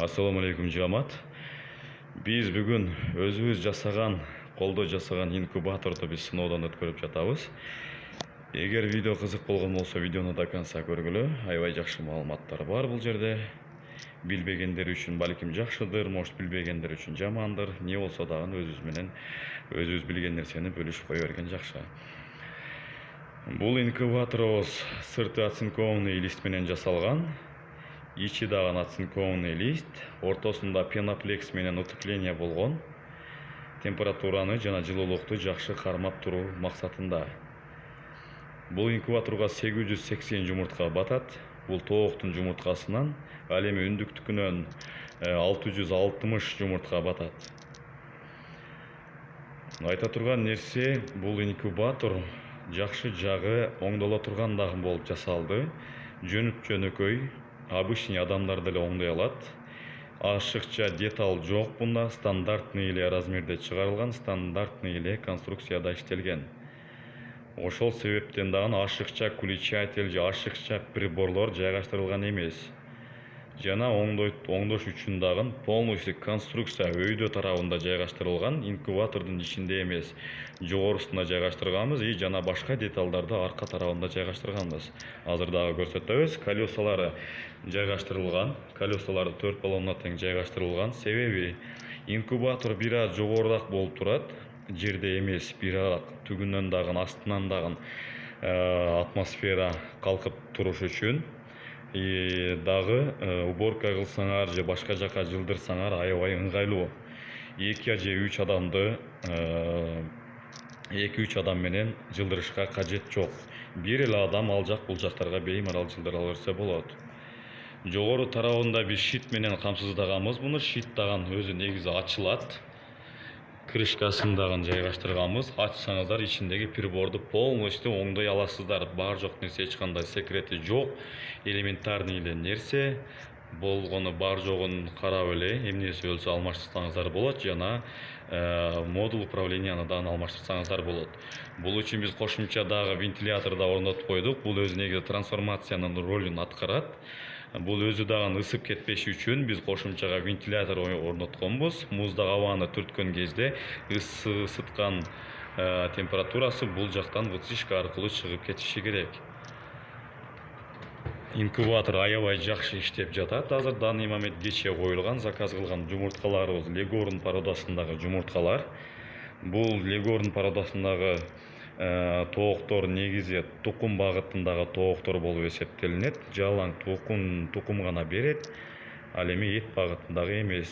Assalamu алейкум жамат. Biz бүгін өзіміз жасаған, қолда жасаған инкубаторды біз сынаудан өткөрүп жатабыз. Егер видео қызық болған болса, видеоны до конца көргілі. Аябай жақсы маалыматтар бар бұл жерде. Билбегендер үшін балким жакшыдыр, может билбегендер үшін жамандыр. Не болса дагы өзүбүз билген нерсени бөлүшүп кое берген жакшы. Бул инкубаторубуз сырты оцинкованный лист менен жасалган. Ичи дагы оцинкованный лист, ортосунда пеноплекс менен утепление болгон. Температураны жана жылуулукту жакшы кармап туруу максатында. Бул инкубаторга 880 жумуртка батат. Бул тооктун жумурткасынан, ал эми үндүктүкүнөн 660 жумуртка батат. Айта турган нерсе, бул инкубатор жакшы жагы оңдоло турган дагы болуп жасалды. Жөнөкөй, обычный адамдар деле оңдой алат. Ашыкча деталь жок бунда, стандартный эле размерде чыгарылган, стандартный эле конструкцияда иштелген. Ошол себептен дагы ашыкча включатель же ашыкча приборлор жайгаштырылган эмес. Жана оңдош үчүн дагы полностью конструкция өйдө тарабында жайгаштырылган, инкубатордун ичинде эмес, жогорусунда жайгаштырганбыз и жана башка деталдарды арка тарабында жайгаштырганбыз. Азыр дагы көрсөтөбүз. Колесалары жайгаштырылган, колесалары 4 баллонго тең жайгаштырылган. Себеби инкубатор бир аз жогорураак болуп турат, жерде эмес, бирок түгүнөн дагы астынан дагы атмосфера калкып туруш үчүн дагы уборка кылсаңар же башка жака жылдырсаңар аябай ыңгайлуу. 2 же 3 адамды 2-3 адам менен жылдырышка кажет жок. Бир эле адам ал жак бул жактарга беймарал жылдыра берсе болот. Жогору тарабында биз щит менен камсыздаганбыз. Муну щит дагы өзү негизи ачылат. Крышкасын дагы жайгаштырганбыз. Ачсаңыздар ичиндеги приборду полностью оңдой аласыздар. Бар жок нерсе, эч кандай секрети жок. Элементарный эле нерсе болгону бар жогун карап эле эмнеси өлсө алмаштырсаңыздар болот, жана модуль управленияны дагы алмаштырсаңыздар болот. Бул үчүн биз кошумча дагы вентилятор да орнотуп койдук. Бул өзү негизи трансформациянын ролун аткарат. Бул өзү дагы ысып кетпеш үчүн биз кошумчага вентилятор орнотконбуз. Муздак абаны түрткөн кезде ысыткан температурасы бул жактан вытяжка аркылуу чыгып кетиши керек. Инкубатор аябай жакшы иштеп жатат. Азыр данный момент кече коюлган, заказ кылган жумурткаларыбыз Легорн породасындагы жумурткалар. Бул Легорн породасындагы тооктор негизи тукум багытындагы тооктор болуп эсептелинет. Жалаң тукум гана берет. Ал эми эт багытындагы эмес.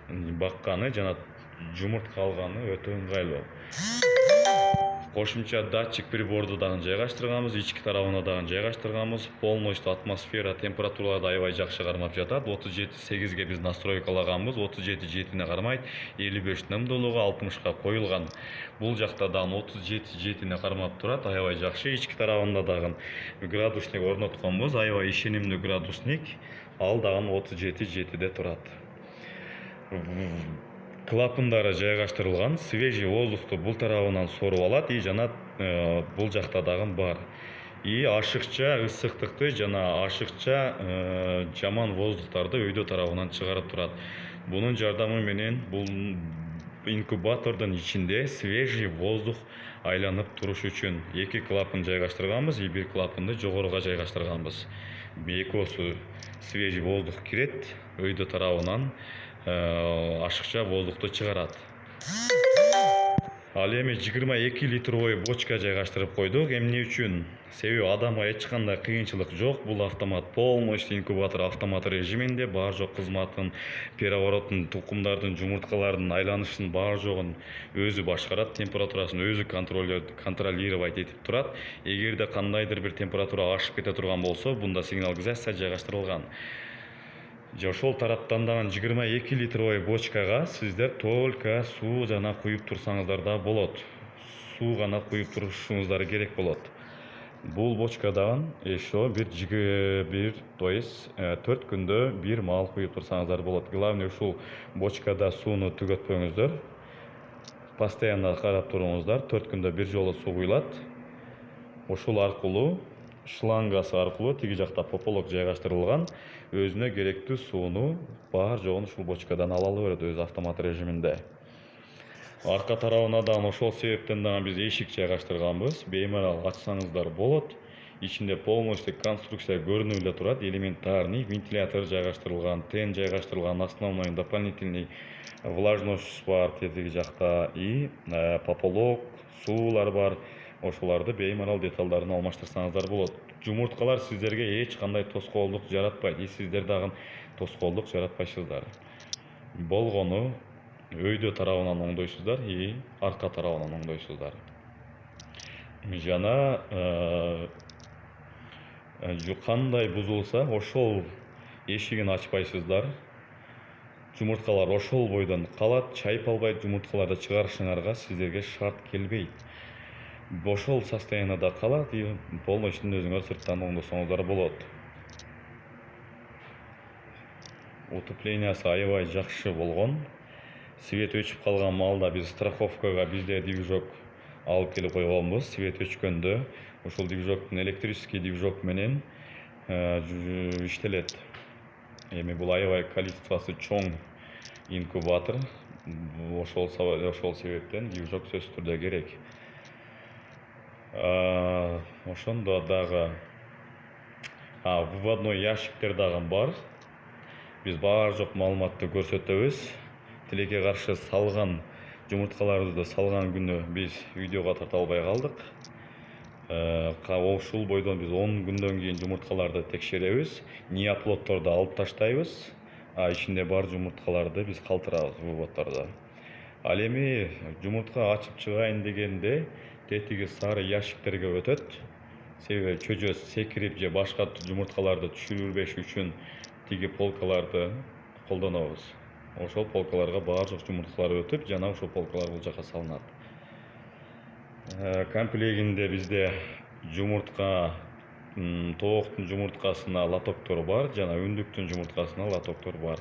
Бакканы жана жумуртка алганы өтө ыңгайлуу. Кошумча датчик приборду дагы жайгаштырганбыз, ички тарабына дагы жайгаштырганбыз. Полностью атмосфера, температураларды аябай жакшы кармап жатат. 37,8ге биз настройкалаганбыз. 37,7-не кармайт. 55 нымдуулугу 60га коюлган. Бул жакта дагы 37,7-не кармап турат. Аябай жакшы. Ички тарабында дагы градусник орнотконбуз. Аябай ишенимдүү градусник. Ал дагы 37,7де турат. Клапандары жайгаштырылган, свежий воздухту бул тарабынан соруп алат и жана бул жакта дагы бар. И ашыкча ысыктыкты жана ашыкча жаман воздуктарды өйдө тарабынан чыгарып турат. Бунун жардамы менен бул инкубатордун ичинде свежий воздух айланып туруш үчүн 2 клапан жайгаштырганбыз и 1 клапанды жогоруга жайгаштырганбыз. Экөөсү свежий воздух кирет, өйдө тарабынан ашыкча воздукту чыгарат. Ал эми 22 литровой бочка жайгаштырып койдук. Эмне үчүн? Себеби адамга эч кандай кыйынчылык жок. Бул автомат полностью инкубатор автомат режиминде, бар жок кызматын, переворотун, тукумдардын, жумурткалардын айланышын бар жогун өзү башкарат, температурасын өзү контролировать этип турат. Эгерде кандайдыр бир температура ашып кете турган болсо, бунда сигнализация жайгаштырылган. Ошол тараптан дагы 22 литровой бочкага сиздер только суу жана куюп турсаңыздар да болот. Суу гана куюп турушуңуздар керек болот. Бул бочкадан ошо то есть 4 күндө бир маал куюп турсаңыздар болот. Главный ушул бочкада сууну түгөтпөңүздөр. Постоянно карап туруңуздар. 4 күндө бир жолу суу куюлат. Ошол аркылуу шлангасы аркылуу тиги жакта пополок жайгаштырылган, өзүнө керектүү сууну бар жогун ушул бочкадан ала берет өзү автомат режиминде. Арка тарабына дагы ошол себептен дагы биз эшик жайгаштырганбыз. Беймарал ачсаңыздар болот. Ичинде полностью конструкция көрүнүп эле турат. Элементарный вентилятор жайгаштырылган, тен жайгаштырылган, основной дополнительный влажность бар тетиги жакта и пополок, суулар бар. Ошолорду беймарал деталдарын алмаштырсаңыздар болот. Жумурткалар сиздерге эч кандай тоскоолдук жаратпайт, и сиздер дагы тоскоолдук жаратпайсыздар. Болгону өйдө тарабынан оңдойсуздар и арка тарабынан оңдойсуздар. Жана кандай бузулса, ошол эшигин ачпайсыздар. Жумурткалар ошол бойдон калат, чайпалбай жумурткаларды чыгарышыңарга сиздерге шарт келбейт. Ошол состоянияда калат и полностью өзүңөр сырттан оңдосоңуздар болот. Утеплениясы аябай жакшы болгон. Свет өчүп калган маалда биз страховкага бизде движок алып келип койгонбуз. Свет өчкөндө ошол движоктун электрический движок менен иштелет. Эми бул аябай количествосы чоң инкубатор. Ошол себептен движок сөзсүз түрдө керек. Ошондо дагы выводной ящиктер дагы бар. Биз бар жок маалыматты көрсөтөбүз. Тилекке каршы салган жумурткаларыбызды салган күнү биз видеого тарта албай калдык. Ушул бойдон биз 10 күндөн кийин жумурткаларды текшеребиз, неоплоддорду алып таштайбыз, ичинде бар жумурткаларды биз калтырабыз выводдорду. Ал эми жумуртка ачып чыгайын дегенде тетиги сары ящиктерге өтөт. Себеби чөжө секирип же башка жумурткаларды түшүрбөш үчүн тиги полкаларды колдонобуз. Ошол полкаларга бар жок жумурткалар өтүп, жана ошол полкалар бул жака салынат. Комплегинде бизде жумуртка, тооктун жумурткасына лотоктор бар, жана үндүктүн жумурткасына лотоктор бар.